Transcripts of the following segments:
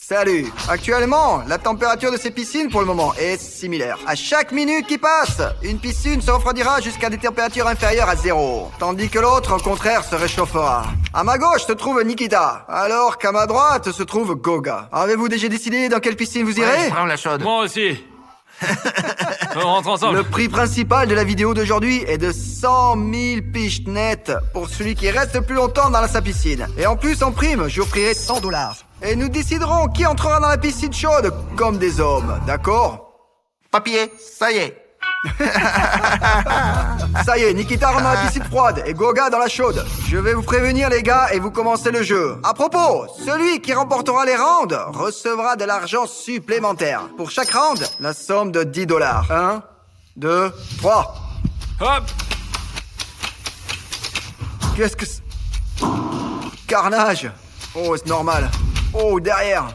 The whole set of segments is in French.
Salut. Actuellement, la température de ces piscines pour le moment est similaire. À chaque minute qui passe, une piscine se refroidira jusqu'à des températures inférieures à 0. Tandis que l'autre, au contraire, se réchauffera. À ma gauche se trouve Nikita, alors qu'à ma droite se trouve Goga. Avez-vous déjà décidé dans quelle piscine vous irez? Je prends la chaude. Moi aussi. On rentre ensemble. Le prix principal de la vidéo d'aujourd'hui est de 100 000 piches nettes pour celui qui reste plus longtemps dans sa piscine. Et en plus, en prime, j'offrirai 100 $. Et nous déciderons qui entrera dans la piscine chaude comme des hommes, d'accord? Papier, ça y est. Ça y est, Nikita rentre dans la piscine froide et Goga dans la chaude. Je vais vous prévenir les gars et vous commencez le jeu. À propos, celui qui remportera les rounds recevra de l'argent supplémentaire. Pour chaque round, la somme de 10 $. 1, 2, 3. Hop. Qu'est-ce que c'est? Carnage. Oh, c'est normal. Oh, derrière.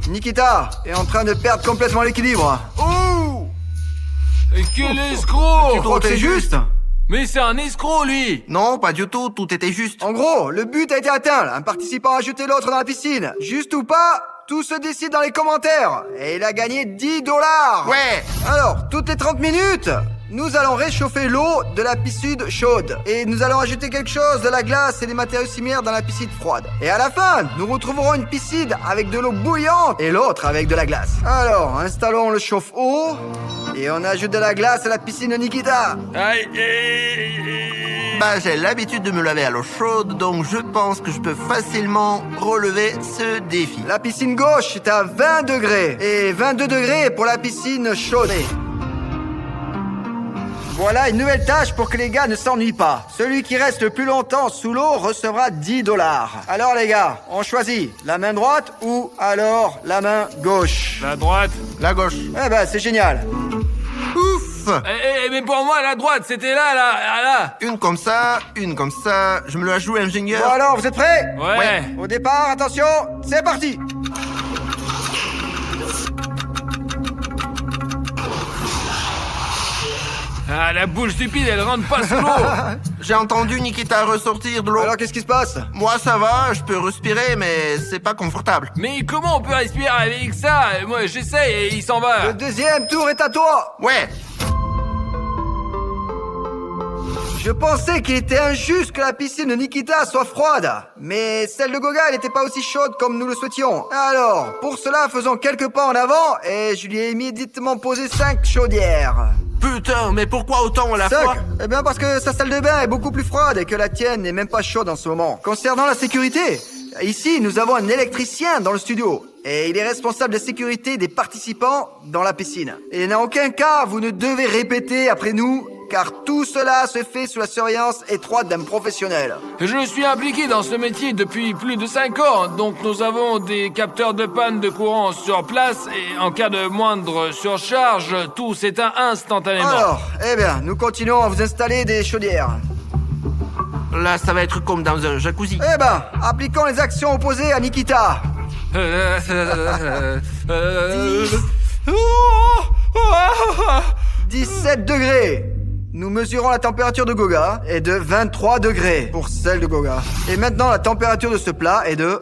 Nikita est en train de perdre complètement l'équilibre. Ouh! Quel escroc! Tu crois que c'est juste? Mais c'est un escroc, lui! Non, pas du tout, tout était juste. En gros, le but a été atteint. Un participant a jeté l'autre dans la piscine. Juste ou pas, tout se décide dans les commentaires. Et il a gagné 10 $. Ouais. Alors, toutes les 30 minutes, nous allons réchauffer l'eau de la piscine chaude. Et nous allons ajouter quelque chose, de la glace et des matériaux similaires dans la piscine froide. Et à la fin, nous retrouverons une piscine avec de l'eau bouillante et l'autre avec de la glace. Alors, installons le chauffe-eau. Et on ajoute de la glace à la piscine de Nikita. Aïe. Bah, j'ai l'habitude de me laver à l'eau chaude, donc je pense que je peux facilement relever ce défi. La piscine gauche est à 20 degrés. Et 22 degrés pour la piscine chaude. Voilà une nouvelle tâche pour que les gars ne s'ennuient pas. Celui qui reste le plus longtemps sous l'eau recevra 10 $. Alors les gars, on choisit la main droite ou alors la main gauche? La droite. La gauche. Eh ben, c'est génial. Ouf. Mais pour moi, la droite, c'était là. Une comme ça, je me la joue ingénieur. Bon alors, vous êtes prêts? Ouais. Au départ, attention, c'est parti. Ah, la boule stupide, elle rentre pas sous l'eau. J'ai entendu Nikita ressortir de l'eau. Alors, qu'est-ce qui se passe? Moi, ça va, je peux respirer, mais c'est pas confortable. Mais comment on peut respirer avec ça? Moi, j'essaye et il s'en va. Le deuxième tour est à toi. Ouais. Je pensais qu'il était injuste que la piscine de Nikita soit froide. Mais celle de Goga, elle n'était pas aussi chaude comme nous le souhaitions. Alors, pour cela, faisons quelques pas en avant et je lui ai immédiatement posé 5 chaudières. Putain, mais pourquoi autant à la 5? fois? Eh bien parce que sa salle de bain est beaucoup plus froide et que la tienne n'est même pas chaude en ce moment. Concernant la sécurité, ici nous avons un électricien dans le studio. Et il est responsable de la sécurité des participants dans la piscine. Et en aucun cas vous ne devez répéter après nous, car tout cela se fait sous la surveillance étroite d'un professionnel. Je suis impliqué dans ce métier depuis plus de 5 ans, donc nous avons des capteurs de panne de courant sur place et en cas de moindre surcharge, tout s'éteint instantanément. Alors, eh bien, nous continuons à vous installer des chaudières. Là, ça va être comme dans un jacuzzi. Eh ben, appliquons les actions opposées à Nikita. 17 degrés. Nous mesurons la température de Goga est de 23 degrés pour celle de Goga. Et maintenant, la température de ce plat est de...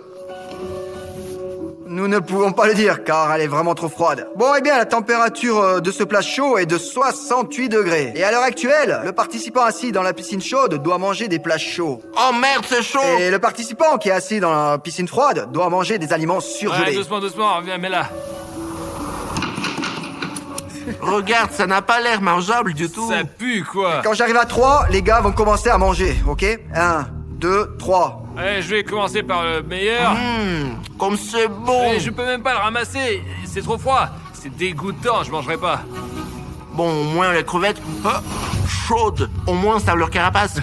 Nous ne pouvons pas le dire car elle est vraiment trop froide. Bon, eh bien, la température de ce plat chaud est de 68 degrés. Et à l'heure actuelle, le participant assis dans la piscine chaude doit manger des plats chauds. Oh merde, c'est chaud. Et le participant qui est assis dans la piscine froide doit manger des aliments surgelés. Ouais, doucement, viens, mets là. Regarde, ça n'a pas l'air mangeable du tout. Ça pue, quoi. Quand j'arrive à 3, les gars vont commencer à manger, ok? 1, 2, 3. Allez, je vais commencer par le meilleur. Comme c'est bon. Et je peux même pas le ramasser, c'est trop froid. C'est dégoûtant, je mangerai pas. Bon, au moins les crevettes, chaudes. Au moins ça a leur carapace.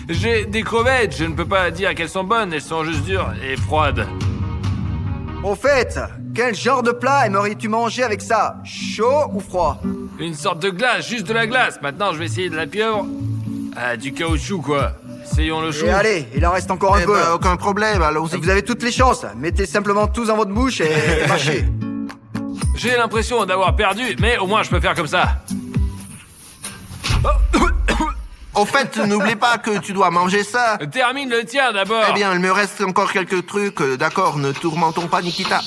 J'ai des crevettes, je ne peux pas dire qu'elles sont bonnes, elles sont juste dures et froides. Au fait, quel genre de plat aimerais-tu manger avec ça? Chaud ou froid? Une sorte de glace, juste de la glace. Maintenant, je vais essayer de la pieuvre. Ah, du caoutchouc, quoi. Essayons le chou. Et allez, il en reste encore un peu. Bah, aucun problème, allons-y. Vous avez toutes les chances. Mettez simplement tous dans votre bouche et mâchez. J'ai l'impression d'avoir perdu, mais au moins je peux faire comme ça. Au fait, n'oublie pas que tu dois manger ça. Termine le tien d'abord. Eh bien, il me reste encore quelques trucs. D'accord, ne tourmentons pas Nikita.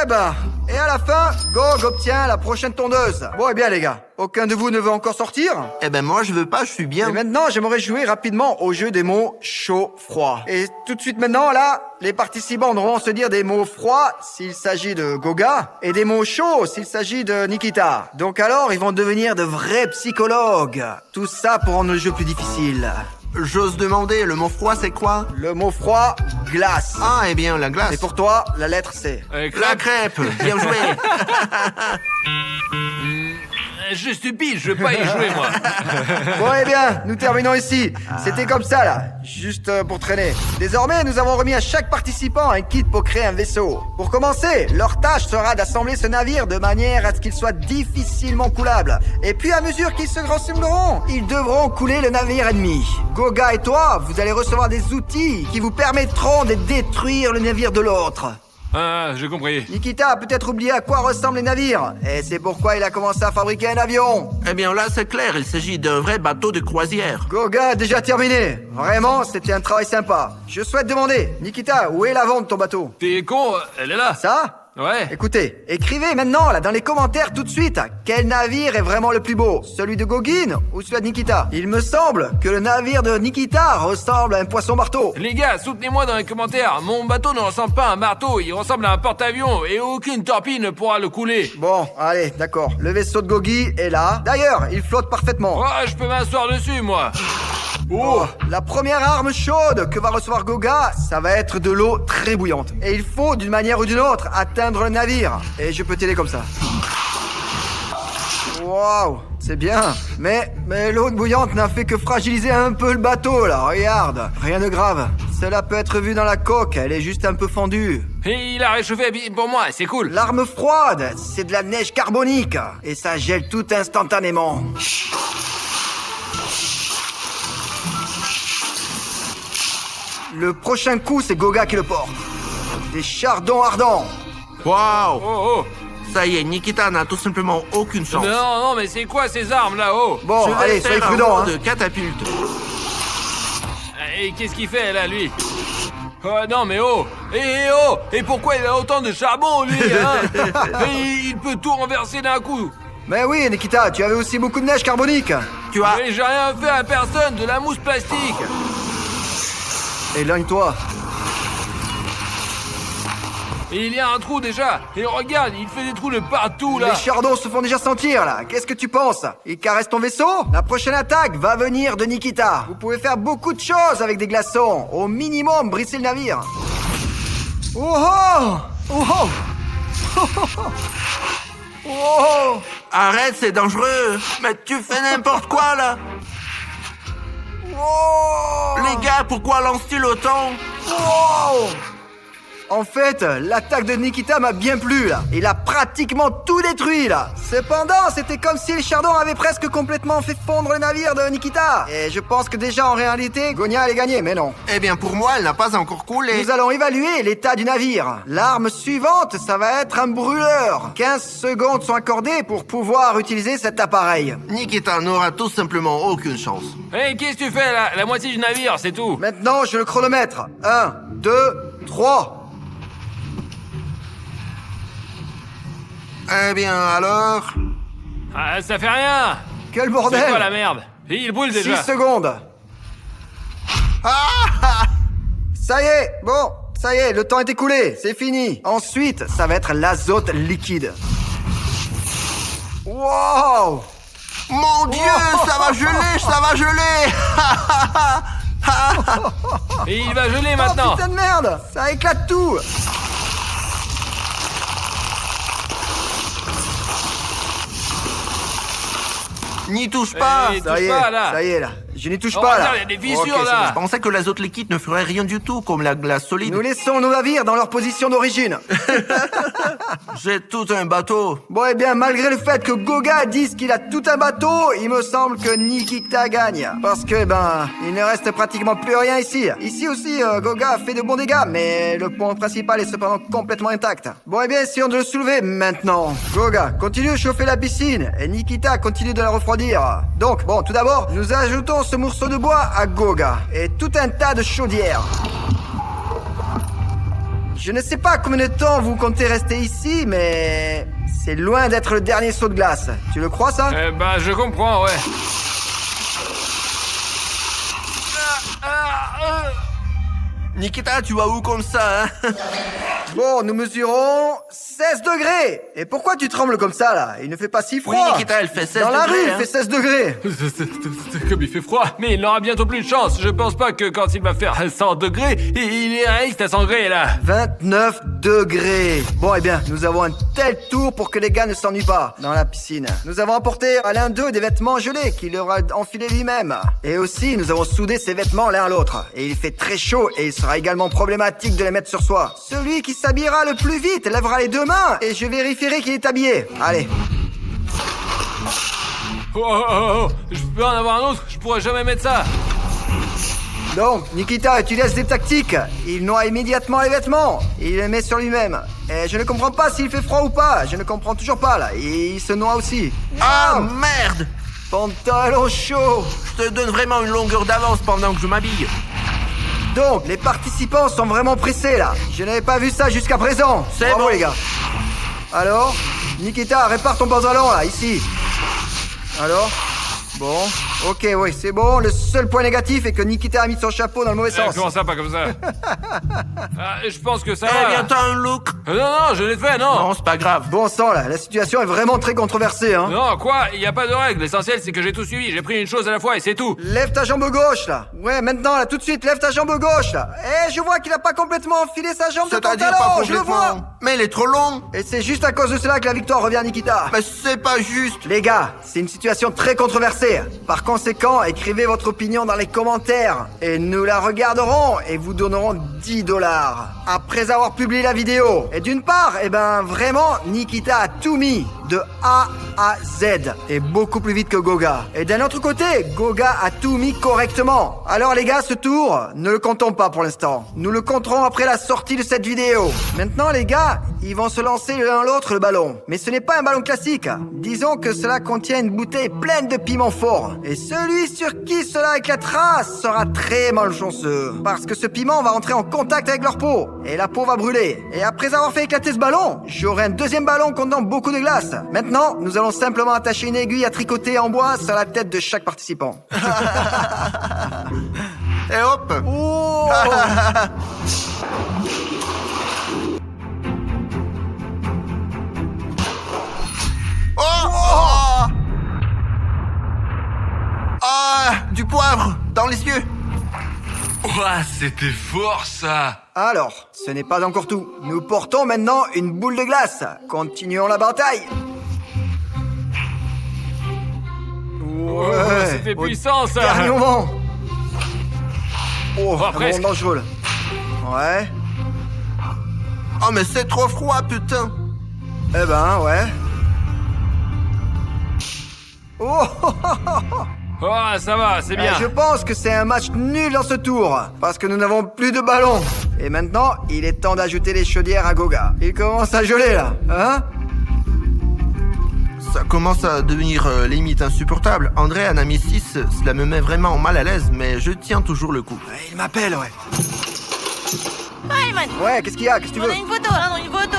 Eh ben, et à la fin, Gog obtient la prochaine tondeuse. Bon, eh bien les gars, aucun de vous ne veut encore sortir? Eh ben moi, je veux pas, je suis bien. Et maintenant, j'aimerais jouer rapidement au jeu des mots chaud-froid. Et tout de suite maintenant, là, les participants devront se dire des mots froids s'il s'agit de Goga et des mots chauds s'il s'agit de Nikita. Donc alors, ils vont devenir de vrais psychologues. Tout ça pour rendre le jeu plus difficile. J'ose demander, le mot froid, c'est quoi? Le mot froid, glace. Ah, eh bien, la glace. Et pour toi, la lettre C. La crêpe. Bien joué. Je suis stupide, je veux pas y jouer, moi. Bon, eh bien, nous terminons ici. C'était comme ça, là, juste pour traîner. Désormais, nous avons remis à chaque participant un kit pour créer un vaisseau. Pour commencer, leur tâche sera d'assembler ce navire de manière à ce qu'il soit difficilement coulable. Et puis, à mesure qu'ils se rassembleront, ils devront couler le navire ennemi. Goga et toi, vous allez recevoir des outils qui vous permettront de détruire le navire de l'autre. Ah, j'ai compris. Nikita a peut-être oublié à quoi ressemblent les navires. Et c'est pourquoi il a commencé à fabriquer un avion. Eh bien, là, c'est clair, il s'agit d'un vrai bateau de croisière. Goga a déjà terminé. Vraiment, c'était un travail sympa. Je souhaite demander, Nikita, où est l'avant de ton bateau? T'es con, elle est là. Ça? Ouais. Écoutez, écrivez maintenant, là, dans les commentaires tout de suite, quel navire est vraiment le plus beau? Celui de Gogin ou celui de Nikita? Il me semble que le navire de Nikita ressemble à un poisson-marteau. Les gars, soutenez-moi dans les commentaires. Mon bateau ne ressemble pas à un marteau, il ressemble à un porte-avions et aucune torpille ne pourra le couler. Bon, allez, d'accord. Le vaisseau de Gogi est là. D'ailleurs, il flotte parfaitement. Oh, je peux m'asseoir dessus, moi. Oh, la première arme chaude que va recevoir Goga, ça va être de l'eau très bouillante. Et il faut, d'une manière ou d'une autre, atteindre le navire. Et je peux t'aider comme ça. Waouh, c'est bien. Mais l'eau bouillante n'a fait que fragiliser un peu le bateau, là. Regarde, rien de grave. Cela peut être vu dans la coque, elle est juste un peu fendue. Et il a réchauffé pour moi, c'est cool. L'arme froide, c'est de la neige carbonique. Et ça gèle tout instantanément. Le prochain coup, c'est Goga qui le porte. Des chardons ardents. Waouh. Oh, oh. Ça y est, Nikita n'a tout simplement aucune chance. Non, mais c'est quoi ces armes là, oh? Bon, Je vais allez, faire soyez un prudents, rouleau hein. de catapulte. Et qu'est-ce qu'il fait là, lui? Oh non, mais oh! Et pourquoi il a autant de charbon, lui, hein? Et il peut tout renverser d'un coup. Mais oui, Nikita, tu avais aussi beaucoup de neige carbonique. Tu as... Mais j'ai rien fait à personne, de la mousse plastique. Éloigne-toi. Et il y a un trou déjà. Et regarde, il fait des trous de partout, là. Les chardons se font déjà sentir, là. Qu'est-ce que tu penses? Il caresse ton vaisseau? La prochaine attaque va venir de Nikita. Vous pouvez faire beaucoup de choses avec des glaçons. Au minimum, brisser le navire. Oh oh! Oh oh! Oh oh! Oh! Arrête, c'est dangereux. Mais tu fais n'importe quoi, là. Oh! Les gars, pourquoi lance-t-il autant? Oh! En fait, l'attaque de Nikita m'a bien plu, là. Il a pratiquement tout détruit, là. Cependant, c'était comme si les chardons avaient presque complètement fait fondre le navire de Nikita. Et je pense que déjà, en réalité, Gonia allait gagner, mais non. Eh bien, pour moi, elle n'a pas encore coulé. Nous allons évaluer l'état du navire. L'arme suivante, ça va être un brûleur. 15 secondes sont accordées pour pouvoir utiliser cet appareil. Nikita n'aura tout simplement aucune chance. Hé, qu'est-ce que tu fais là? La moitié du navire, c'est tout. Maintenant, je le chronomètre. 1, 2, 3. Eh bien, alors... Ah, ça fait rien. Quel C'est quoi la bordel! merde? Et il brûle 6 déjà. secondes. Ah! Ça y est, bon, ça y est, le temps est écoulé, c'est fini. Ensuite, ça va être l'azote liquide. Wow! Mon Dieu, ça va geler, ça va geler. Et il va geler Oh maintenant. putain de merde! Ça éclate tout! N'y touche pas. Eh, touche pas, là. Ça y est, là. Je n'y touche Oh, pas là. regarde, il y a des fissures, Ok, c'est là. Je pensais que l'azote liquide ne ferait rien du tout, comme la glace solide. Nous laissons nos navires dans leur position d'origine. J'ai tout un bateau. Bon, eh bien, malgré le fait que Goga dise qu'il a tout un bateau, il me semble que Nikita gagne. Parce que, il ne reste pratiquement plus rien ici. Ici aussi, Goga a fait de bons dégâts, mais le pont principal est cependant complètement intact. Bon, eh bien, essayons de le soulever maintenant. Goga, continue de chauffer la piscine, et Nikita continue de la refroidir. Donc, bon, tout d'abord, nous ajoutons ce morceau de bois à Goga, et tout un tas de chaudières. Je ne sais pas combien de temps vous comptez rester ici, mais c'est loin d'être le dernier saut de glace. Tu le crois, ça? Je comprends, ouais. Nikita, tu vas où comme ça, hein? Bon, nous mesurons 16 degrés. Et pourquoi tu trembles comme ça, là? Il ne fait pas si froid. Oui, Nikita, elle fait 16 Dans la degrés, rue, il hein. fait 16 degrés. C'est comme il fait froid, mais il n'aura bientôt plus de chance. Je pense pas que quand il va faire 100 degrés, il reste à 100 degrés, là. 29 degrés. Bon, eh bien, nous avons un tel tour pour que les gars ne s'ennuient pas dans la piscine. Nous avons apporté à l'un d'eux des vêtements gelés qu'il aura enfilés lui-même. Et aussi, nous avons soudé ses vêtements l'un à l'autre. Et il fait très chaud et il sera également problématique de les mettre sur soi. Celui qui s'habillera le plus vite lèvera les deux mains et je vérifierai qu'il est habillé. Allez. Je peux en avoir un autre, je pourrais jamais mettre ça. Donc, Nikita utilise des tactiques. Il noie immédiatement les vêtements. Il les met sur lui-même. Et je ne comprends pas s'il fait froid ou pas. Je ne comprends toujours pas, là. Et il se noie aussi. Ah, Non. merde! Pantalon chaud. Je te donne vraiment une longueur d'avance pendant que je m'habille. Donc, les participants sont vraiment pressés, là. Je n'avais pas vu ça jusqu'à présent. C'est Bravo, bon. les gars. Alors, Nikita, répare ton pantalon, là, ici. Alors? Bon, ok, oui, c'est bon. Le seul point négatif est que Nikita a mis son chapeau dans le mauvais sens. Comment ça, pas comme ça? Je pense que ça Eh va. bien, t'as un look. Non, je l'ai fait, non. Non, c'est pas grave. Bon sang, là, la situation est vraiment très controversée, hein. Non, quoi? Il n'y a pas de règle. L'essentiel, c'est que j'ai tout suivi. J'ai pris une chose à la fois et c'est tout. Lève ta jambe gauche, là. Ouais, maintenant, là, tout de suite, lève ta jambe gauche, là. Eh, je vois qu'il a pas complètement enfilé sa jambe de C'est-à-dire pas pantalon, je le complètement. vois. Mais il est trop long. Et c'est juste à cause de cela que la victoire revient à Nikita. Mais c'est pas juste. Les gars, c'est une situation très controversée. Par conséquent, écrivez votre opinion dans les commentaires. Et nous la regarderons et vous donnerons 10 $. Après avoir publié la vidéo. Et d'une part, vraiment, Nikita a tout mis. De A à Z. Et beaucoup plus vite que Goga. Et d'un autre côté, Goga a tout mis correctement. Alors les gars, ce tour, ne le comptons pas pour l'instant. Nous le compterons après la sortie de cette vidéo. Maintenant les gars, ils vont se lancer l'un l'autre le ballon. Mais ce n'est pas un ballon classique. Disons que cela contient une bouteille pleine de piment fort. Et celui sur qui cela éclatera sera très malchanceux. Parce que ce piment va entrer en contact avec leur peau. Et la peau va brûler. Et après avoir fait éclater ce ballon, j'aurai un deuxième ballon contenant beaucoup de glace. Maintenant, nous allons simplement attacher une aiguille à tricoter en bois sur la tête de chaque participant. Et hop. Oh Oh. Ah, du poivre dans les yeux. Ouah, c'était fort, ça. Alors, ce n'est pas encore tout. Nous portons maintenant une boule de glace. Continuons la bataille. Ouais, C'était au puissant, ça. dernier moment. Oh, un presque. moment dangereux, là. Ouais. Oh, mais c'est trop froid, putain. Eh ben, ouais. Oh, Oh, ça va, c'est bien. je pense que c'est un match nul dans ce tour, parce que nous n'avons plus de ballon. Et maintenant, il est temps d'ajouter les chaudières à Goga. Il commence à geler, là, hein? Ça commence à devenir limite insupportable. André en a mis 6, cela me met vraiment mal à l'aise, mais je tiens toujours le coup. Ouais, il m'appelle, ouais. Ayman, Ouais, qu'est-ce qu'il y a? Qu'est-ce que tu on veux? a une photo, hein, une photo.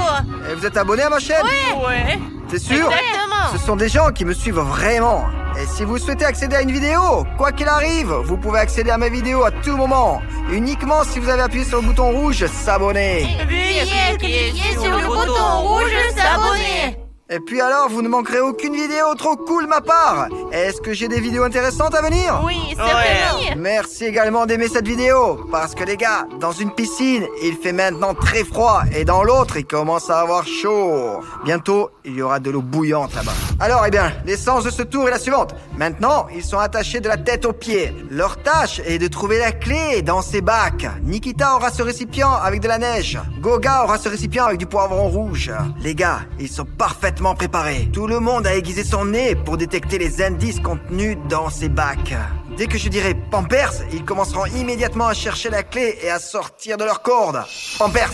Et vous êtes abonné à ma chaîne? Ouais. T'es sûr? Exactement. Ce sont des gens qui me suivent vraiment. Et si vous souhaitez accéder à une vidéo, quoi qu'il arrive, vous pouvez accéder à mes vidéos à tout moment. Uniquement si vous avez appuyé sur le bouton rouge s'abonner. Veuillez cliquer sur le bouton rouge s'abonner. Et puis alors, vous ne manquerez aucune vidéo trop cool de ma part. est-ce que j'ai des vidéos intéressantes à venir? Oui, certainement. Merci également d'aimer cette vidéo, parce que les gars, dans une piscine, il fait maintenant très froid, et dans l'autre, il commence à avoir chaud. Bientôt, il y aura de l'eau bouillante là-bas. Alors, eh bien, l'essence de ce tour est la suivante. Maintenant, ils sont attachés de la tête aux pieds. Leur tâche est de trouver la clé dans ces bacs. Nikita aura ce récipient avec de la neige. Goga aura ce récipient avec du poivron rouge. Les gars, ils sont parfaitement préparés. Tout le monde a aiguisé son nez pour détecter les indices contenus dans ces bacs. Dès que je dirai Pampers, ils commenceront immédiatement à chercher la clé et à sortir de leur corde. Pampers!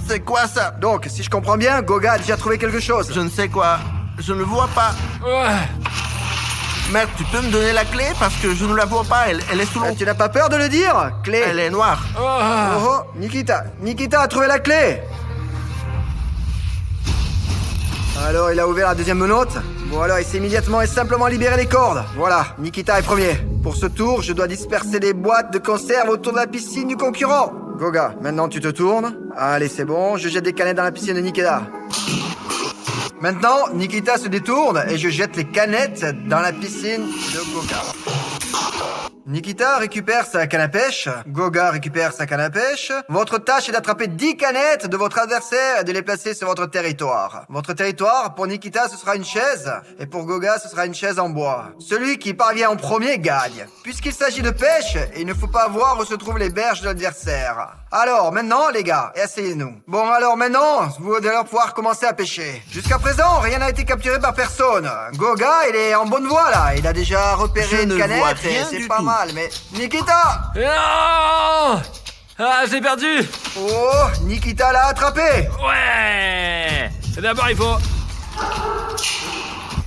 C'est quoi ça? Donc, si je comprends bien, Goga a déjà trouvé quelque chose. Je ne sais quoi. Je ne vois pas. Ouais. Merde, tu peux me donner la clé parce que je ne la vois pas, elle est sous l'eau. Tu n'as pas peur de le dire? Clé. Elle est noire. Ah. Oh, oh, Nikita. Nikita a trouvé la clé. Alors, il a ouvert la deuxième menotte. Voilà, il s'est immédiatement et simplement libéré les cordes. Voilà, Nikita est premier. Pour ce tour, je dois disperser des boîtes de conserve autour de la piscine du concurrent. Goga, maintenant tu te tournes. Allez, c'est bon, je jette des canettes dans la piscine de Nikita. Maintenant, Nikita se détourne et je jette les canettes dans la piscine de Goga. Nikita récupère sa canne à pêche, Goga récupère sa canne à pêche. Votre tâche est d'attraper 10 canettes de votre adversaire et de les placer sur votre territoire. Votre territoire, pour Nikita, ce sera une chaise, et pour Goga, ce sera une chaise en bois. Celui qui parvient en premier gagne. Puisqu'il s'agit de pêche, il ne faut pas voir où se trouvent les berges de l'adversaire. Alors, maintenant, les gars, essayez-nous. Bon, alors maintenant, vous allez pouvoir commencer à pêcher. Jusqu'à présent, rien n'a été capturé par personne. Goga, il est en bonne voie, là. Il a déjà repéré Je une ne vois canette, et rien c'est du pas tout. mal, mais... Nikita! Non. Ah, j'ai perdu. Oh, Nikita l'a attrapé! Ouais. D'abord, il faut...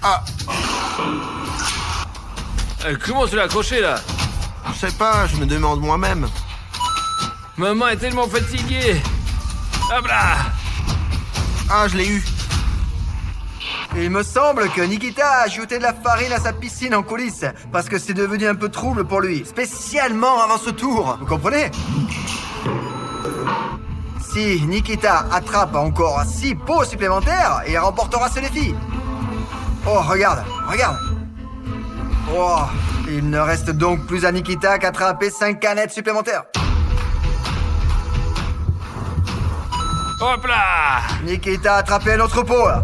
Ah, Comment tu l'as accroché, là? je sais pas, je me demande moi-même. Ma main est tellement fatiguée. Hop là. Ah, je l'ai eu. Il me semble que Nikita a ajouté de la farine à sa piscine en coulisses, parce que c'est devenu un peu trouble pour lui, spécialement avant ce tour. Vous comprenez? Si Nikita attrape encore 6 pots supplémentaires, il remportera ce défi. Oh, regarde, regarde. Oh, il ne reste donc plus à Nikita qu'attraper 5 canettes supplémentaires. Hop là. Nikita a attrapé un autre pot, là.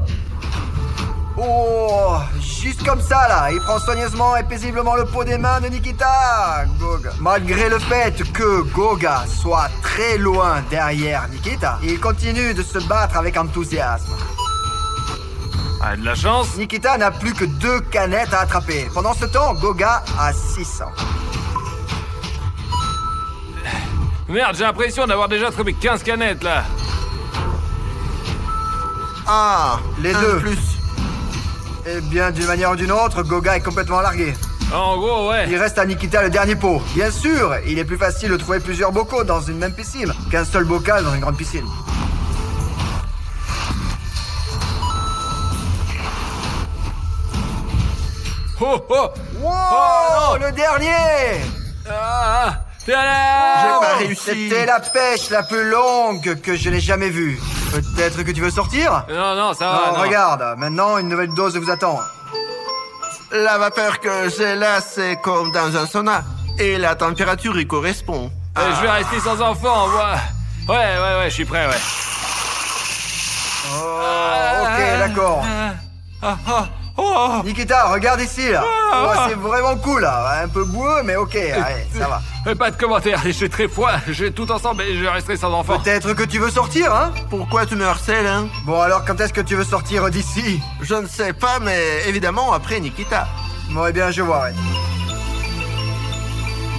Oh, juste comme ça, là. Il prend soigneusement et paisiblement le pot des mains de Nikita. Goga. Malgré le fait que Goga soit très loin derrière Nikita, il continue de se battre avec enthousiasme. Ah, de la chance. Nikita n'a plus que 2 canettes à attraper. Pendant ce temps, Goga a 600. Merde, j'ai l'impression d'avoir déjà attrapé 15 canettes, là. Ah, Les un deux. de plus. Eh bien, d'une manière ou d'une autre, Goga est complètement largué. En gros, ouais. Il reste à Nikita le dernier pot. Bien sûr, il est plus facile de trouver plusieurs bocaux dans une même piscine qu'un seul bocal dans une grande piscine. Oh, oh. Wow, Oh, non. le dernier! Ah, J'ai tadam. pas réussi. C'était la pêche la plus longue que je n'ai jamais vue. Peut-être que tu veux sortir? Non, non, ça va, Non, non. regarde, maintenant une nouvelle dose vous attend. La vapeur que j'ai là, c'est comme dans un sauna. Et la température y correspond. Je vais rester sans enfant, moi. Ouais, je suis prêt, ouais. Oh, ok, d'accord. Nikita, regarde ici, là. Oh, c'est vraiment cool, là. Un peu boueux, mais ok, allez, ça va. Pas de commentaires, j'ai très froid. J'ai tout ensemble et je resterai sans enfant. Peut-être que tu veux sortir, hein? Pourquoi tu me harcèles, hein? Bon, alors quand est-ce que tu veux sortir d'ici? Je ne sais pas, mais évidemment après Nikita. Bon, eh bien, je vois, ouais.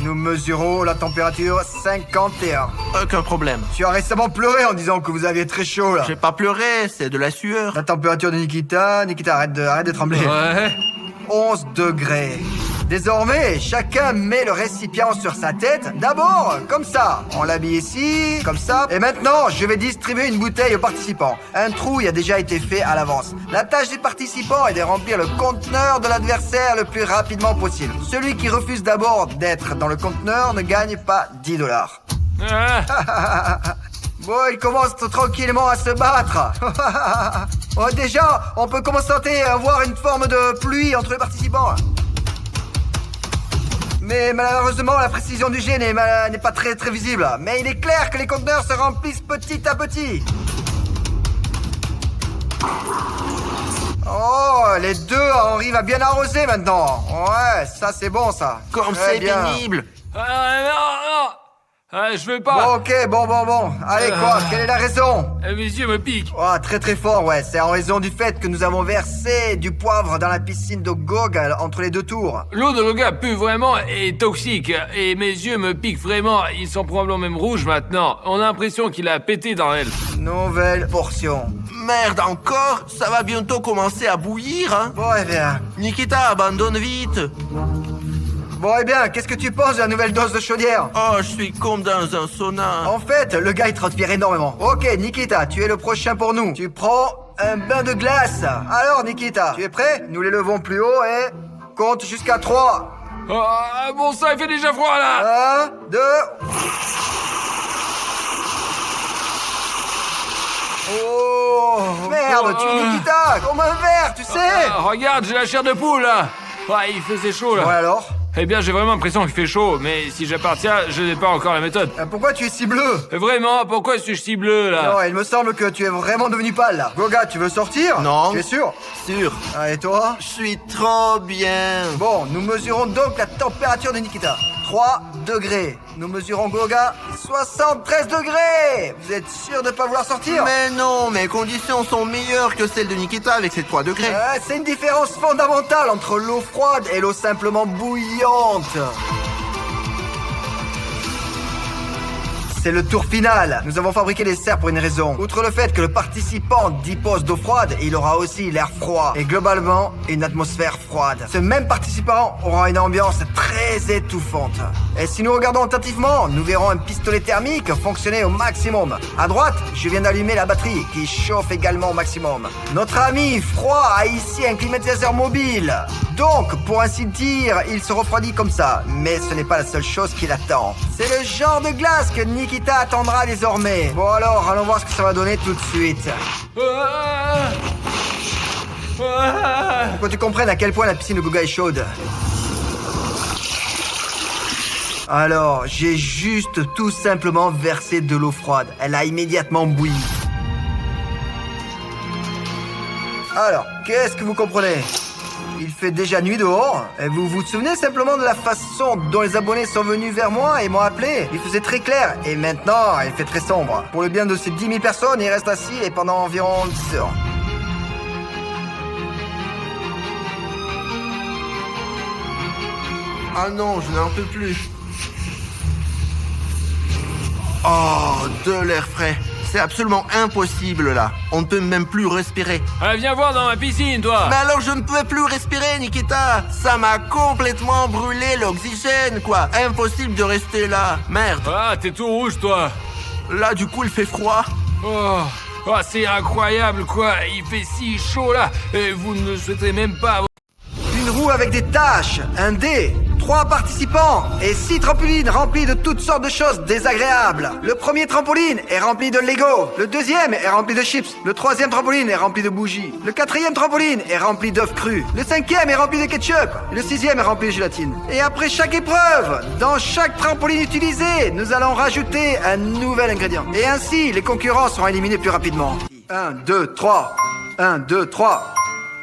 Nous mesurons la température 51. Aucun problème. Tu as récemment pleuré en disant que vous aviez très chaud, là. J'ai pas pleuré, c'est de la sueur. La température de Nikita... Nikita, arrête de trembler. Ouais. 11 degrés. Désormais, chacun met le récipient sur sa tête. D'abord, comme ça. On l'habille ici, comme ça. Et maintenant, je vais distribuer une bouteille aux participants. Un trou y a déjà été fait à l'avance. La tâche des participants est de remplir le conteneur de l'adversaire le plus rapidement possible. Celui qui refuse d'abord d'être dans le conteneur ne gagne pas $10. Ah. Bon, ils commencent tranquillement à se battre. Oh, déjà, on peut commencer à voir une forme de pluie entre les participants. Mais malheureusement, la précision du jet n'est pas très visible. Mais il est clair que les conteneurs se remplissent petit à petit. Oh, les deux arrivent à bien arroser maintenant. Ouais, ça c'est bon ça. Comme Très c'est bien. pénible. Non. Je veux pas. Bon, ok, bon. Allez, quoi, quelle est la raison? Mes yeux me piquent. Oh, très fort, ouais. C'est en raison du fait que nous avons versé du poivre dans la piscine de Gog entre les deux tours. L'eau de Loga pue vraiment et est toxique. Et mes yeux me piquent vraiment. Ils sont probablement même rouges maintenant. On a l'impression qu'il a pété dans elle. Nouvelle portion. Merde encore, ça va bientôt commencer à bouillir, hein. Bon, eh bien. Nikita, abandonne vite. Bon, eh bien, qu'est-ce que tu penses de la nouvelle dose de chaudière? Oh, je suis comme dans un sauna. En fait, le gars il transpire énormément. Ok, Nikita, tu es le prochain pour nous. Tu prends un bain de glace. Alors, Nikita, tu es prêt? Nous les levons plus haut et compte jusqu'à 3. Bon sang, il fait déjà froid là. 1, 2. Oh, merde, tu es Nikita, comme un verre, tu sais. Regarde, j'ai la chair de poule là. Il faisait chaud là. Ouais, alors? Eh bien, j'ai vraiment l'impression qu'il fait chaud, mais si j'appartiens, je n'ai pas encore la méthode. Pourquoi tu es si bleu? Vraiment, pourquoi suis-je si bleu là? Non, il me semble que tu es vraiment devenu pâle là. Goga, tu veux sortir? Non. Tu es sûr? Sûr. Ah, et toi? Je suis trop bien. Bon, nous mesurons donc la température de Nikita. 3 degrés. Nous mesurons Goga 73 degrés. Vous êtes sûr de pas vouloir sortir? Mais non, mes conditions sont meilleures que celles de Nikita avec ses 3 degrés. C'est une différence fondamentale entre l'eau froide et l'eau simplement bouillante. C'est le tour final. Nous avons fabriqué les serres pour une raison. Outre le fait que le participant dispose d'eau froide, il aura aussi l'air froid. Et globalement, une atmosphère froide. Ce même participant aura une ambiance très étouffante. Et si nous regardons attentivement, nous verrons un pistolet thermique fonctionner au maximum. À droite, je viens d'allumer la batterie qui chauffe également au maximum. Notre ami froid a ici un climatisateur mobile. Donc, pour ainsi dire, il se refroidit comme ça. Mais ce n'est pas la seule chose qui l'attend. C'est le genre de glace que Nikita attendra désormais. Bon alors, allons voir ce que ça va donner tout de suite. Pour que tu comprennes à quel point la piscine de Goga est chaude. Alors, j'ai juste tout simplement versé de l'eau froide. Elle a immédiatement bouilli. Alors, qu'est-ce que vous comprenez ? Il fait déjà nuit dehors. Et vous vous souvenez simplement de la façon dont les abonnés sont venus vers moi et m'ont appelé? Il faisait très clair. Et maintenant, il fait très sombre. Pour le bien de ces 10 000 personnes, il reste assis et pendant environ 10 heures. Ah non, je n'en peux plus. Oh, de l'air frais. C'est absolument impossible là. On ne peut même plus respirer. Viens voir dans ma piscine, toi. Mais alors je ne pouvais plus respirer, Nikita. Ça m'a complètement brûlé l'oxygène, quoi. Impossible de rester là. Merde. T'es tout rouge, toi. Là, du coup, il fait froid. Oh, c'est incroyable, quoi. Il fait si chaud, là. Et vous ne souhaiterez même pas... Une roue avec des taches, un dé, 3 participants et 6 trampolines remplies de toutes sortes de choses désagréables. Le premier trampoline est rempli de Lego. Le deuxième est rempli de chips. Le troisième trampoline est rempli de bougies. Le quatrième trampoline est rempli d'œufs crus. Le cinquième est rempli de ketchup. Et le sixième est rempli de gélatine. Et après chaque épreuve, dans chaque trampoline utilisée, nous allons rajouter un nouvel ingrédient. Et ainsi, les concurrents seront éliminés plus rapidement. 1, 2, 3. 1, 2, 3.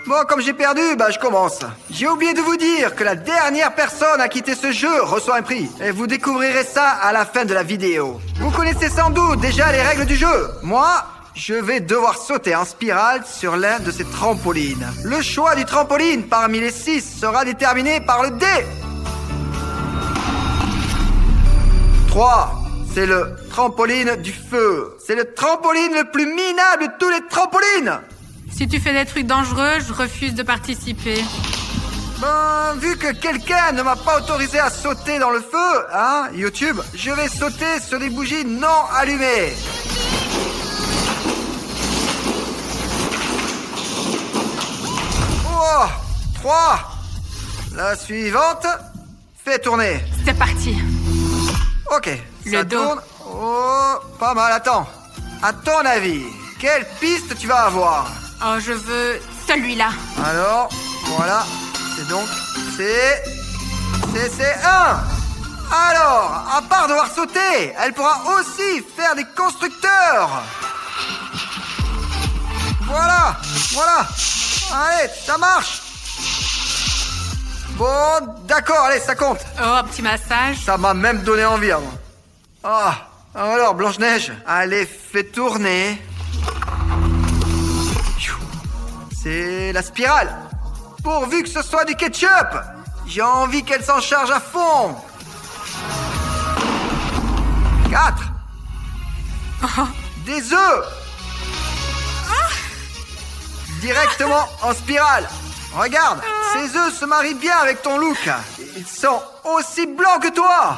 Bon, comme j'ai perdu, je commence. J'ai oublié de vous dire que la dernière personne à quitter ce jeu reçoit un prix. Et vous découvrirez ça à la fin de la vidéo. Vous connaissez sans doute déjà les règles du jeu. Moi, je vais devoir sauter en spirale sur l'un de ces trampolines. Le choix du trampoline parmi les 6 sera déterminé par le dé. 3. C'est le trampoline du feu. C'est le trampoline le plus minable de tous les trampolines. Si tu fais des trucs dangereux, je refuse de participer. Vu que quelqu'un ne m'a pas autorisé à sauter dans le feu, YouTube, je vais sauter sur des bougies non allumées. Oh, 3. La suivante. Fais tourner. C'est parti. Ok. Le Ça dos. tourne. Oh, pas mal, attends. à ton avis, quelle piste tu vas avoir? Oh, je veux celui-là. Alors, voilà, c'est donc, c'est 1. Alors, à part devoir sauter, elle pourra aussi faire des constructeurs. Voilà. Allez, ça marche. Bon, d'accord, allez, ça compte. Oh, un petit massage. Ça m'a même donné envie, hein. Ah, alors, Blanche-Neige, allez, fais tourner. C'est la spirale. Pourvu que ce soit du ketchup. J'ai envie qu'elle s'en charge à fond. 4. Des œufs. Directement en spirale. Regarde, ces œufs se marient bien avec ton look. Ils sont aussi blancs que toi.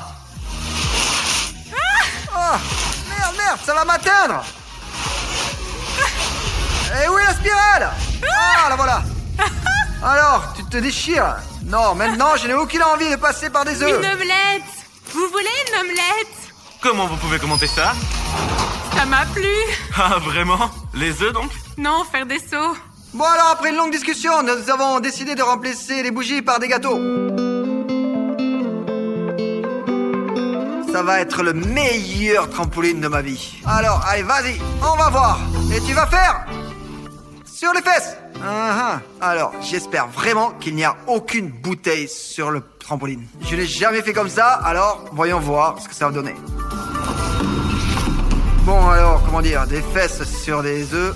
Oh, merde, ça va m'atteindre. Et où est la spirale? Ah, la voilà. Alors, tu te déchires? Non, maintenant, je n'ai aucune envie de passer par des œufs. Une omelette. Vous voulez une omelette? Comment vous pouvez commenter ça? Ça m'a plu. Ah, vraiment? Les œufs, donc? Non, faire des sauts. Bon alors, après une longue discussion, nous avons décidé de remplacer les bougies par des gâteaux. Ça va être le meilleur trampoline de ma vie. Alors, allez, vas-y, on va voir. Et tu vas faire sur les fesses. Alors, j'espère vraiment qu'il n'y a aucune bouteille sur le trampoline. Je n'ai jamais fait comme ça, alors voyons voir ce que ça va donner. Bon alors, comment dire, des fesses sur des œufs.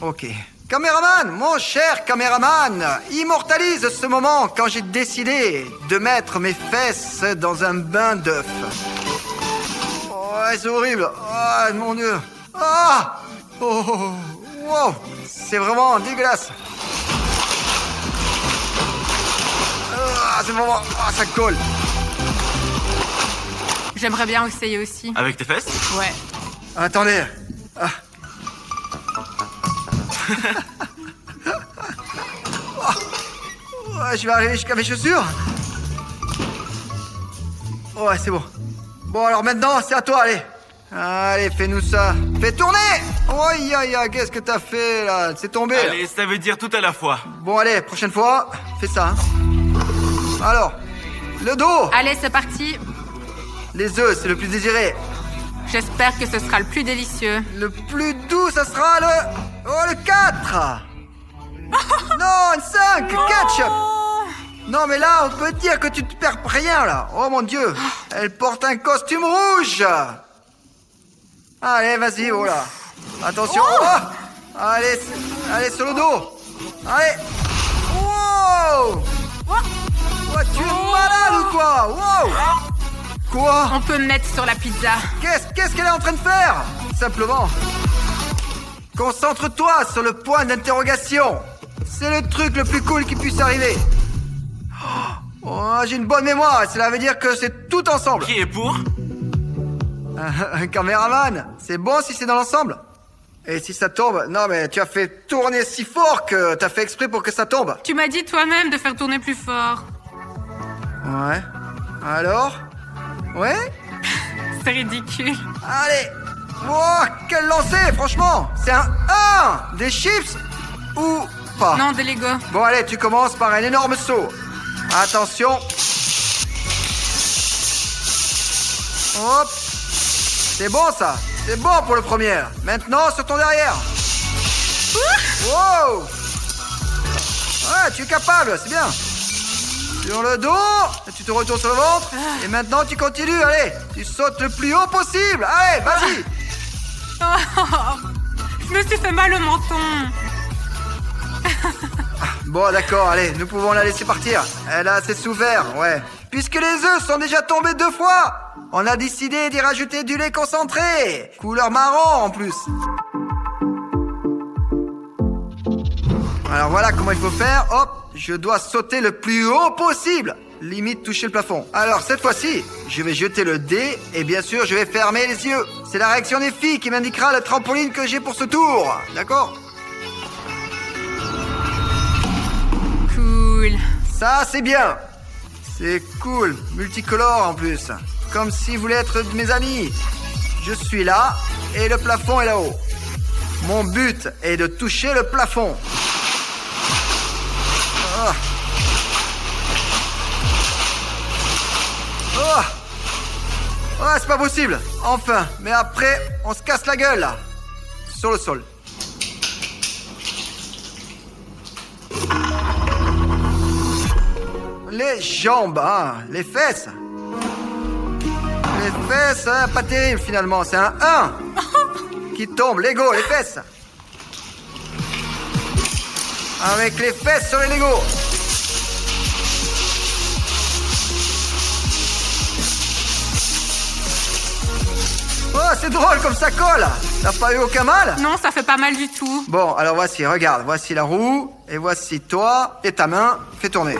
Ok. Caméraman, mon cher caméraman, immortalise ce moment quand j'ai décidé de mettre mes fesses dans un bain d'œufs. Ouais, c'est horrible. Ah, mon Dieu. Ah, oh, wow, c'est vraiment dégueulasse. Ah, c'est vraiment... Ah, ça colle. J'aimerais bien essayer aussi. Avec tes fesses? Ouais. Attendez. Ah. Ouais, je vais arriver jusqu'à mes chaussures. Ouais, c'est bon. Bon, alors maintenant, c'est à toi, allez. Allez, fais-nous ça. Fais tourner. Aïe, aïe, aïe, qu'est-ce que t'as fait, là? C'est tombé, là. Allez, ça veut dire tout à la fois. Bon, allez, prochaine fois, fais ça. Hein. Alors, le dos. Allez, c'est parti. Les œufs, c'est le plus désiré. J'espère que ce sera le plus délicieux. Le plus doux, ça sera le... Oh, le 4. Non, une 5. Ketchup. Non, mais là, on peut dire que tu te perds rien, là. Oh, mon Dieu. Elle porte un costume rouge. Allez, vas-y, oh là. Attention. Oh. Allez, allez, sur le dos. Allez. Wow. Ouais, tu es malade ou quoi? Wow. Quoi? On peut me mettre sur la pizza. Qu'est-ce qu'elle est en train de faire? Simplement. Concentre-toi sur le point d'interrogation. C'est le truc le plus cool qui puisse arriver. Oh, j'ai une bonne mémoire, cela veut dire que c'est tout ensemble. Qui est pour? Un caméraman, c'est bon si c'est dans l'ensemble? Et si ça tombe? Non mais tu as fait tourner si fort que t'as fait exprès pour que ça tombe. Tu m'as dit toi-même de faire tourner plus fort. Ouais. Alors? Ouais? C'est ridicule. Allez. Oh, quel lancer, franchement. C'est un 1. Des chips ou pas? Non, des Lego. Bon allez, tu commences par un énorme saut. Attention. Hop. C'est bon ça. C'est bon pour le premier. Maintenant sur ton derrière. Wow. Ouais, tu es capable, c'est bien. Sur le dos, et tu te retournes sur le ventre. Et maintenant tu continues, allez. Tu sautes le plus haut possible. Allez, vas-y. Oh, je me suis fait mal au menton. Bon, d'accord, allez, nous pouvons la laisser partir. Elle a assez souffert, ouais. Puisque les œufs sont déjà tombés 2 fois, on a décidé d'y rajouter du lait concentré. Couleur marron en plus. Alors voilà comment il faut faire. Hop, je dois sauter le plus haut possible. Limite toucher le plafond. Alors cette fois-ci, je vais jeter le dé et bien sûr je vais fermer les yeux. C'est la réaction des filles qui m'indiquera le trampoline que j'ai pour ce tour. D'accord ? Cool. Ça c'est bien. C'est cool, multicolore en plus. Comme s'ils voulaient être de mes amis. Je suis là et le plafond est là-haut. Mon but est de toucher le plafond. Ah. Oh. Ah, c'est pas possible. Enfin, mais après, on se casse la gueule là. Sur le sol. Les jambes, hein, les fesses. Les fesses, hein, pas terrible finalement, c'est un 1 qui tombe, Lego, les fesses. Avec les fesses sur les Lego. Oh, c'est drôle comme ça colle. T'as pas eu aucun mal? Non, ça fait pas mal du tout. Bon, alors voici, regarde, voici la roue, et voici toi, et ta main, fais tourner.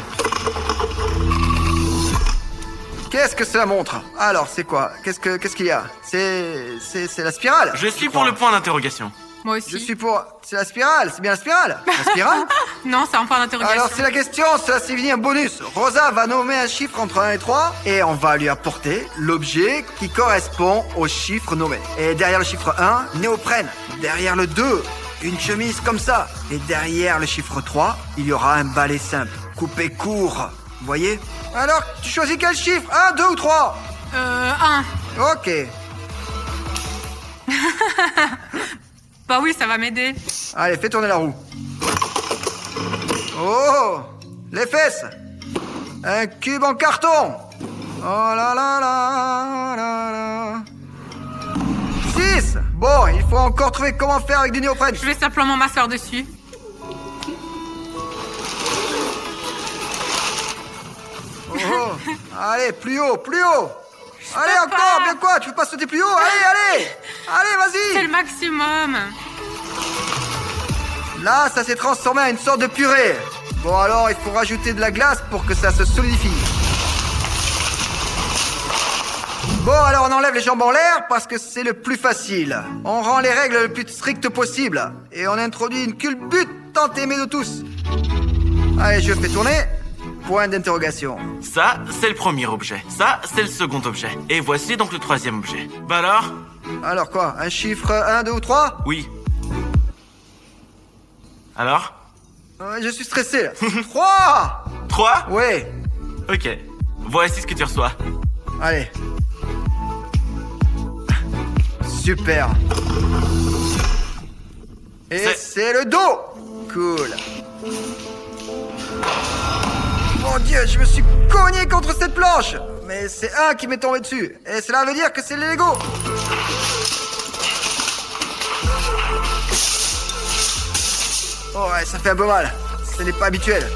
Qu'est-ce que cela montre? Alors, c'est quoi? Qu'est-ce qu'il y a? C'est la spirale? Je suis pour le point d'interrogation. Moi aussi. Je suis pour... C'est la spirale, c'est bien la spirale? La spirale? Non, c'est un point d'interrogation. Alors, c'est la question, cela signifie un bonus. Rosa va nommer un chiffre entre 1 et 3, et on va lui apporter l'objet qui correspond au chiffre nommé. Et derrière le chiffre 1, néoprène. Derrière le 2, une chemise comme ça. Et derrière le chiffre 3, il y aura un balai simple, coupé court. Vous voyez? Alors, tu choisis quel chiffre? 1, 2 ou 3? 1. Ok. Bah oui, ça va m'aider. Allez, fais tourner la roue. Oh, les fesses. Un cube en carton. Oh là là là là là. 6. Bon, il faut encore trouver comment faire avec du néoprène. Je vais simplement m'asseoir dessus. Oh, allez, plus haut, plus haut. Allez, peux encore, pas. bien quoi? Tu veux pas sauter plus haut? Allez, allez. Allez, C'est vas-y. le maximum. Là, ça s'est transformé en une sorte de purée. Bon, alors, il faut rajouter de la glace pour que ça se solidifie. Bon, alors on enlève les jambes en l'air parce que c'est le plus facile. On rend les règles le plus strictes possible. Et on introduit une culbute tant aimée de tous. Allez, je fais tourner. Point d'interrogation. Ça, c'est le premier objet. Ça, c'est le second objet. Et voici donc le troisième objet. Bah alors? Alors quoi? Un chiffre 1, 2 ou 3? Oui. Alors? Je suis stressé là. 3! 3? Ouais. Ok. Voici ce que tu reçois. Allez. Super. Et C'est- c'est le dos. Cool. Mon Dieu, je me suis cogné contre cette planche. Mais c'est un qui m'est tombé dessus. Et cela veut dire que c'est les Lego. Oh ouais, ça fait un peu mal. Ce n'est pas habituel.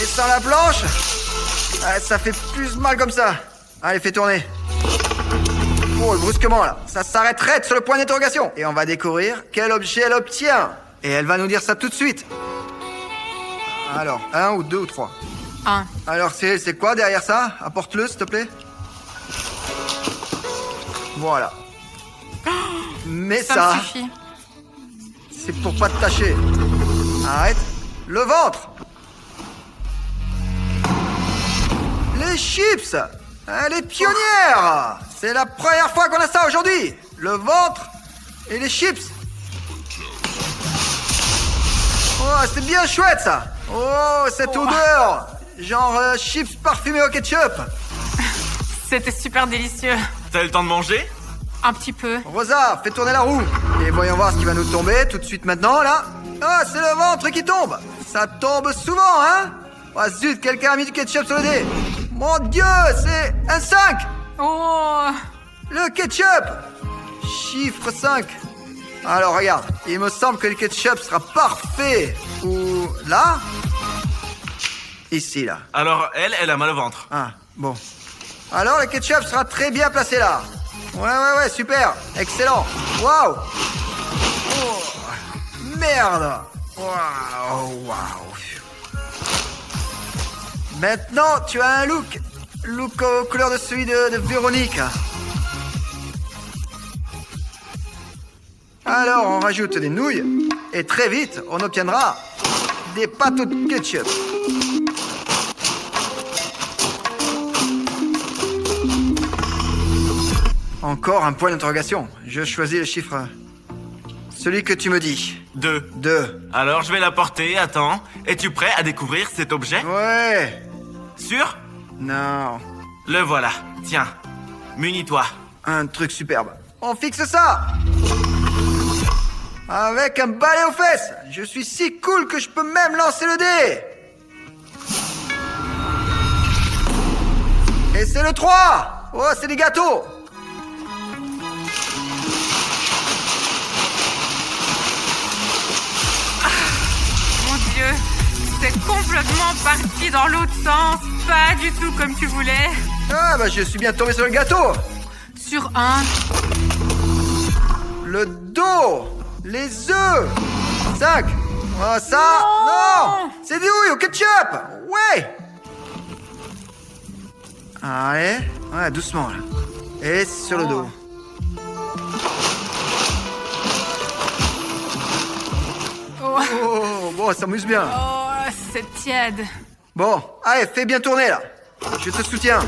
Et sans la planche, ça fait plus mal comme ça. Allez, fais tourner. Oh, brusquement là. Ça s'arrêterait sur le point d'interrogation. Et on va découvrir quel objet elle obtient. Et elle va nous dire ça tout de suite. Alors, 1 ou 2 ou 3? 1. Alors Cyril, c'est quoi derrière ça? Apporte-le, s'il te plaît. Voilà. Mais Ça ça, me suffit. c'est pour pas te tâcher. Arrête. Le ventre. Les chips. Elle est pionnière. C'est la première fois qu'on a ça aujourd'hui. Le ventre et les chips. Oh, c'est bien chouette ça. Oh, cette odeur. Genre chips parfumés au ketchup. C'était super délicieux. T'as eu le temps de manger? Un petit peu. Rosa, fais tourner la roue. Et voyons voir ce qui va nous tomber tout de suite maintenant, là. Ah, c'est le ventre qui tombe. Ça tombe souvent, hein? Oh zut, quelqu'un a mis du ketchup sur le dé. Mon Dieu, c'est un 5. Oh. Le ketchup. Chiffre 5. Alors, regarde. Il me semble que le ketchup sera parfait. Ou là? Ici, là. Alors, elle a mal au ventre. Ah, bon. Alors, le ketchup sera très bien placé là. Ouais, super. Excellent. Waouh. Oh, merde. Waouh. Maintenant, tu as un look. Look aux couleurs de celui de Véronique. Alors, on rajoute des nouilles. Et très vite, on obtiendra des pâtes au ketchup. Encore un point d'interrogation. Je choisis le chiffre... Celui que tu me dis. 2. 2. Alors je vais la porter, attends. Es-tu prêt à découvrir cet objet? Ouais. Sûr? Non. Le voilà. Tiens, munis-toi. Un truc superbe. On fixe ça. Avec un balai aux fesses. Je suis si cool que je peux même lancer le dé. Et c'est le 3. Oh, c'est des gâteaux. Mon Dieu, c'est complètement parti dans l'autre sens. Pas du tout comme tu voulais. Ah, bah je suis bien tombé sur le gâteau. Sur un. Le dos. Les œufs. 5. Oh, ça. Non. C'est des houilles au ketchup. Ouais. Allez. Ouais, doucement, là. Et sur le dos. Oh, Oh, bon, ça m'amuse bien. oh, c'est tiède. Bon, allez, fais bien tourner, là. Je te soutiens.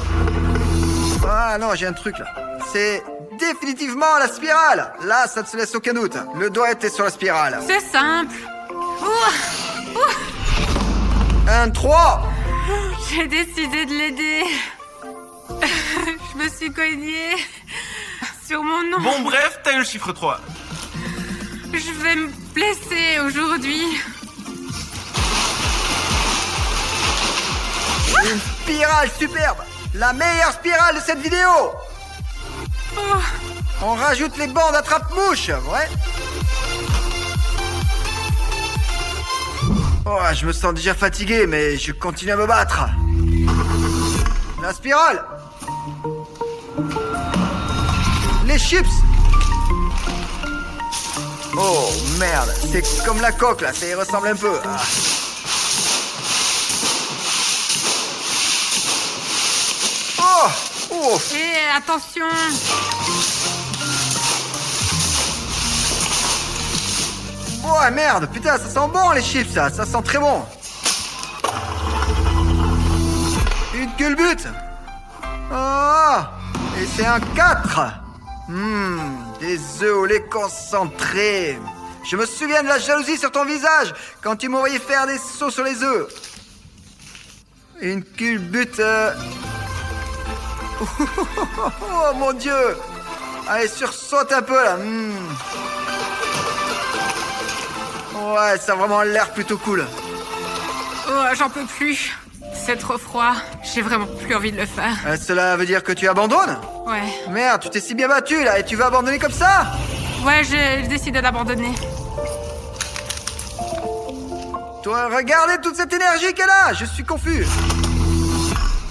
Ah non, j'ai un truc, là. C'est définitivement la spirale. Là, ça ne se laisse aucun doute. Le doigt était sur la spirale. C'est simple. Ouh, 1, 3. j'ai décidé de l'aider. Je me suis cognée sur mon nom. Bon, bref, t'as eu le chiffre 3. Je vais me blesser aujourd'hui. Une spirale superbe. La meilleure spirale de cette vidéo. Oh, On rajoute les bandes attrape-mouche, ouais. Oh, je me sens déjà fatigué, mais je continue à me battre. La spirale. Les chips. Oh, merde. C'est comme la coque, là. Ça y ressemble un peu. Ah. Oh, oh. et attention. Oh, merde. Putain, ça sent bon, les chips, ça. Ça sent très bon. Une culbute. Oh, et c'est un 4. Des œufs au lait concentré. Je me souviens de la jalousie sur ton visage quand tu m'envoyais faire des sauts sur les œufs. Une culbute. Oh mon Dieu. Allez, sursaute un peu là. Ouais, ça a vraiment l'air plutôt cool. Oh, j'en peux plus. C'est trop froid. J'ai vraiment plus envie de le faire. Cela veut dire que tu abandonnes? Ouais. Merde, tu t'es si bien battu là et tu vas abandonner comme ça? Ouais, j'ai décidé d'abandonner. Toi, regardez toute cette énergie qu'elle a. Je suis confus.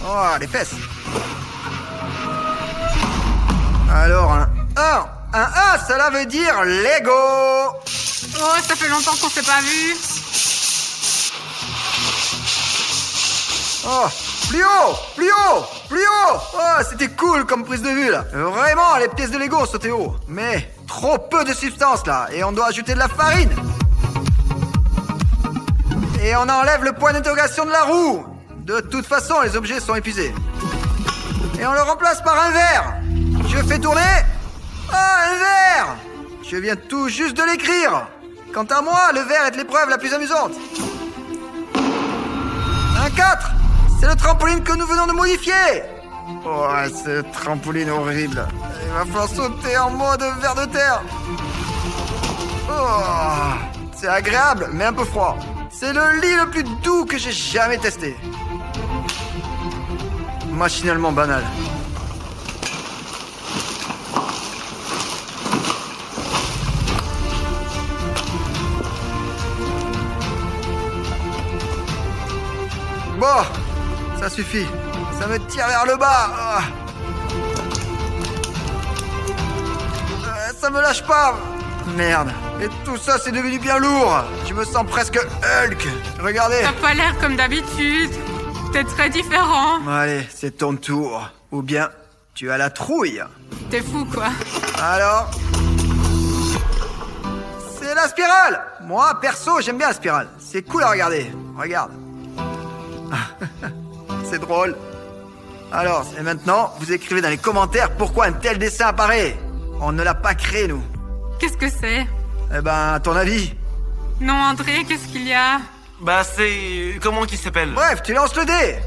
Oh, les fesses. Alors, un 1. Un 1, cela veut dire Lego. Oh, ça fait longtemps qu'on s'est pas vu. Oh, plus haut, plus haut, plus haut. Oh, c'était cool comme prise de vue là. Vraiment, les pièces de Lego ont sauté haut. Mais trop peu de substance là. Et on doit ajouter de la farine. Et on enlève le point d'interrogation de la roue. De toute façon, les objets sont épuisés. Et on le remplace par un verre. Je fais tourner. Ah, un verre. Je viens tout juste de l'écrire. Quant à moi, le verre est l'épreuve la plus amusante. Un 4. C'est le trampoline que nous venons de modifier. Oh, ce trampoline horrible. Il va falloir sauter en mode ver de terre. Oh, c'est agréable, mais un peu froid. C'est le lit le plus doux que j'ai jamais testé. Machinalement banal. Bon, ça suffit. Ça me tire vers le bas. Ah. Ça me lâche pas. Merde. Et tout ça, c'est devenu bien lourd. Je me sens presque Hulk. Regardez. T'as pas l'air comme d'habitude. T'es très différent. Allez, c'est ton tour. Ou bien, tu as la trouille. T'es fou, quoi. Alors, c'est la spirale. Moi, perso, j'aime bien la spirale. C'est cool à regarder. Regarde. C'est drôle. Alors, et maintenant, vous écrivez dans les commentaires pourquoi un tel dessin apparaît. On ne l'a pas créé, nous. Qu'est-ce que c'est? Eh ben, à ton avis? Non, André, qu'est-ce qu'il y a? Bah, c'est... Comment qu'il s'appelle? Bref, tu lances le dé.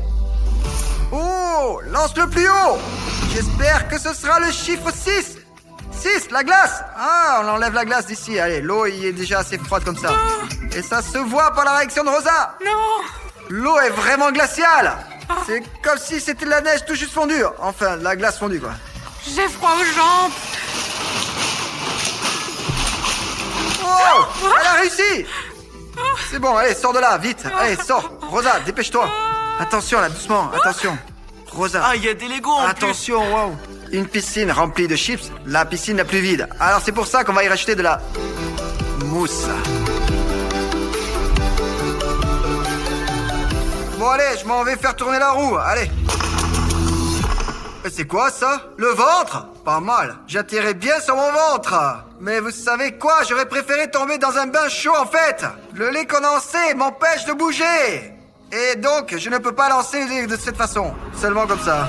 Oh, lance le plus haut. J'espère que ce sera le chiffre 6. 6, la glace. Ah, on enlève la glace d'ici. Allez, l'eau il est déjà assez froide comme ça. Et ça se voit par la réaction de Rosa. Non! L'eau est vraiment glaciale. C'est comme si c'était de la neige tout juste fondue. Enfin, de la glace fondue, quoi. J'ai froid aux jambes! Oh, elle a réussi. C'est bon, allez, sors de là, vite. Allez, sors. Rosa, dépêche-toi. Attention, là, doucement, attention. Rosa. Ah, il y a des Legos en plus. Attention, wow. Une piscine remplie de chips, la piscine la plus vide. Alors c'est pour ça qu'on va y rajouter de la mousse. Bon allez, je m'en vais faire tourner la roue, allez. C'est quoi ça? Le ventre? Pas mal, j'atterrais bien sur mon ventre. Mais vous savez quoi? J'aurais préféré tomber dans un bain chaud en fait. Le lait condensé m'empêche de bouger. Et donc, je ne peux pas lancer de cette façon. Seulement comme ça.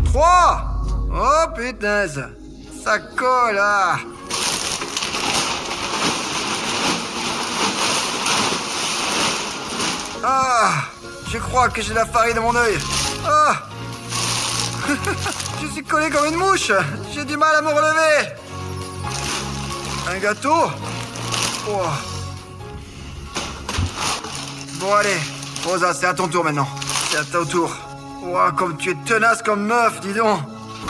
3! Oh punaise! Ça colle là! Ah! Je crois que j'ai la farine dans mon œil. Ah! Je suis collé comme une mouche! J'ai du mal à me relever! Un gâteau? Oh. Bon allez, Rosa, c'est à ton tour maintenant. C'est à ton tour. Ouah, comme tu es tenace comme meuf, dis donc.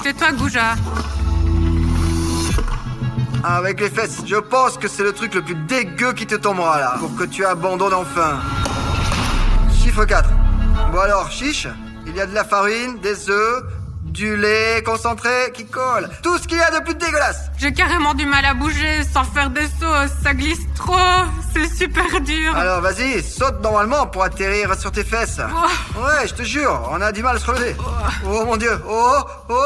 Tais-toi, Gouja. Avec les fesses, je pense que c'est le truc le plus dégueu qui te tombera là, pour que tu abandonnes enfin. Chiffre 4. Bon alors, chiche, il y a de la farine, des œufs, du lait concentré qui colle. Tout ce qu'il y a de plus dégueulasse. J'ai carrément du mal à bouger sans faire des sauts. Ça glisse trop. C'est super dur. Alors vas-y, saute normalement pour atterrir sur tes fesses. Ouais, je te jure, on a du mal à se relever. Oh mon dieu, oh,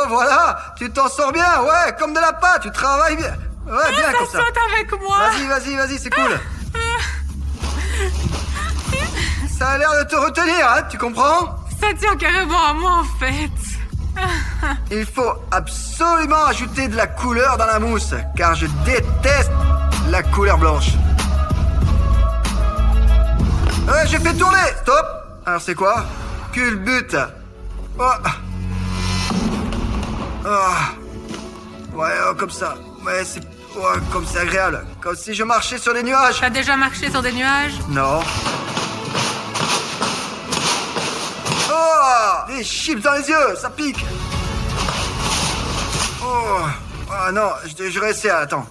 voilà, tu t'en sors bien, ouais, comme de la pâte, tu travailles bien. Ouais, bien comme ça. Saute avec moi. Vas-y, c'est cool. Ça a l'air de te retenir, hein, tu comprends? Ça tient carrément à moi en fait. Il faut absolument ajouter de la couleur dans la mousse, car je déteste la couleur blanche. Je fais tourner. Stop. Alors c'est quoi? Culbute. Oh. Ouais, comme ça. Ouais, c'est... Ouais, comme c'est agréable. Comme si je marchais sur des nuages. T'as déjà marché sur des nuages? Non. Oh, des chips dans les yeux, ça pique. Oh, ah non, je réessaye, attends.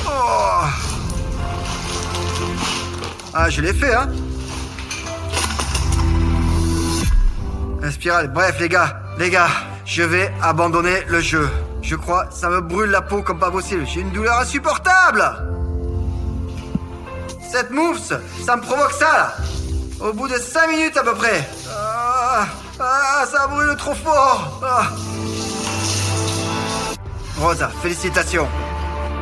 Oh. Ah, je l'ai fait, hein. La spirale, bref, les gars, je vais abandonner le jeu. Je crois, ça me brûle la peau comme pas possible. J'ai une douleur insupportable. Cette mousse, ça me provoque ça, là. Au bout de 5 minutes à peu près. Ça brûle trop fort. Rosa, félicitations.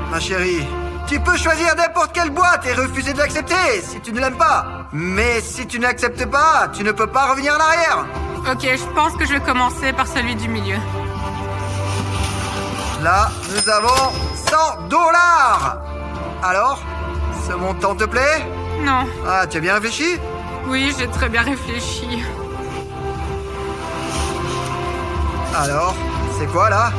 Ma chérie, tu peux choisir n'importe quelle boîte et refuser de l'accepter si tu ne l'aimes pas. Mais si tu n'acceptes pas, tu ne peux pas revenir en arrière. Ok, je pense que je vais commencer par celui du milieu. Là, nous avons $100. Alors, ce montant te plaît? Non. Ah, tu as bien réfléchi? Oui, j'ai très bien réfléchi. Alors, c'est quoi là?